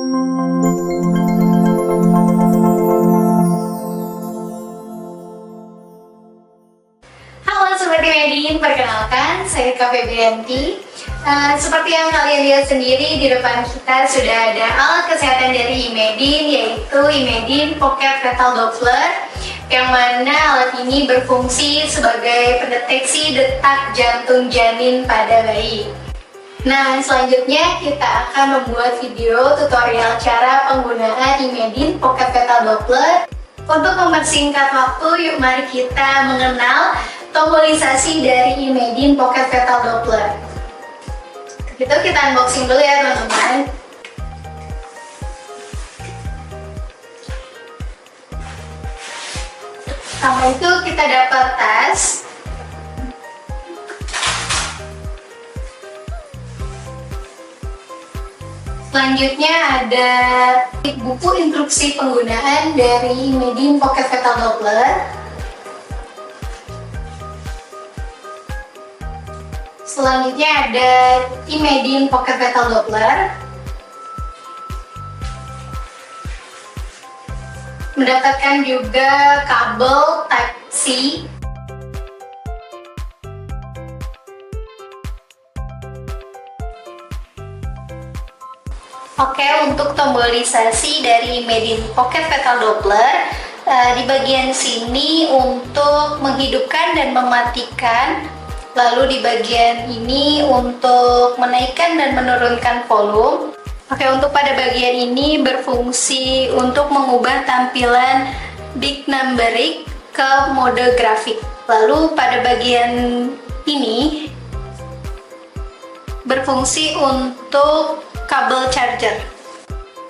Halo Sobat Imedin, perkenalkan saya Kak Febrianti. Seperti yang kalian lihat sendiri, di depan kita sudah ada alat kesehatan dari Imedin, yaitu Imedin Pocket Fetal Doppler, yang mana alat ini berfungsi sebagai pendeteksi detak jantung janin pada bayi. Nah, selanjutnya kita akan membuat video tutorial cara penggunaan Imedin Pocket Fetal Doppler. Untuk mempersingkat waktu, yuk mari kita mengenal tombolisasi dari Imedin Pocket Fetal Doppler. Itu kita unboxing dulu ya teman-teman. Pertama itu kita dapat tas. Selanjutnya ada buku instruksi penggunaan dari Imedin Pocket Fetal Doppler. Selanjutnya ada Imedin Pocket Fetal Doppler. Mendapatkan juga kabel Type-C. Oke, untuk tombolisasi dari Imedin Pocket Fetal Doppler, di bagian sini untuk menghidupkan dan mematikan. Lalu di bagian ini untuk menaikkan dan menurunkan volume. Oke, untuk pada bagian ini berfungsi untuk mengubah tampilan big numeric ke mode grafik. Lalu pada bagian ini berfungsi untuk kabel charger.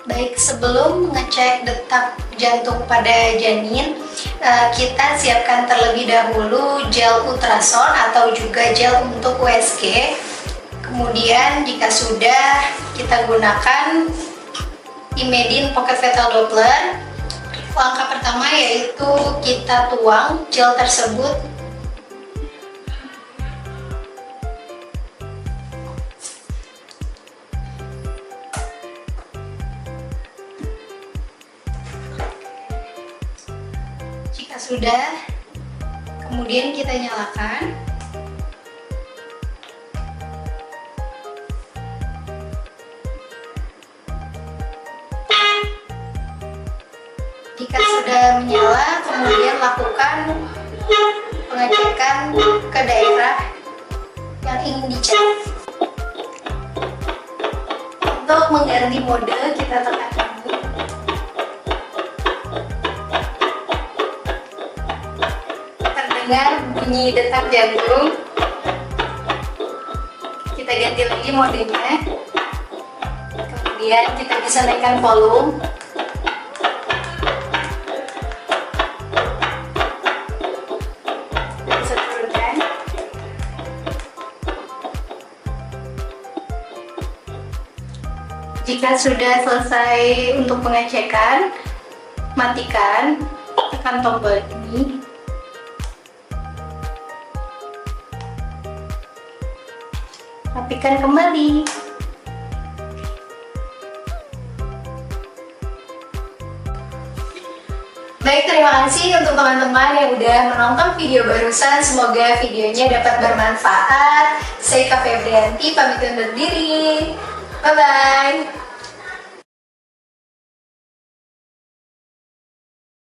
Baik, sebelum mengecek detak jantung pada janin, kita siapkan terlebih dahulu gel ultrasound atau juga gel untuk USG. Kemudian jika sudah, kita gunakan Imedin Pocket Fetal Doppler. Langkah pertama yaitu kita tuang gel tersebut . Jika sudah, kemudian kita nyalakan. Jika sudah menyala, kemudian lakukan pengecekan ke daerah yang ingin dicek. Untuk mengganti mode, kita tekan ini. Terdengar bunyi detak jantung. Kita ganti lagi modenya. Kemudian kita bisa naikkan volume. Jika sudah selesai untuk pengecekan, matikan, tekan tombol ini. Rapikan kembali. Baik, terima kasih untuk teman-teman yang udah menonton video barusan. Semoga videonya dapat bermanfaat. Saya Kak Febrianti, pamit undur diri. Bye-bye.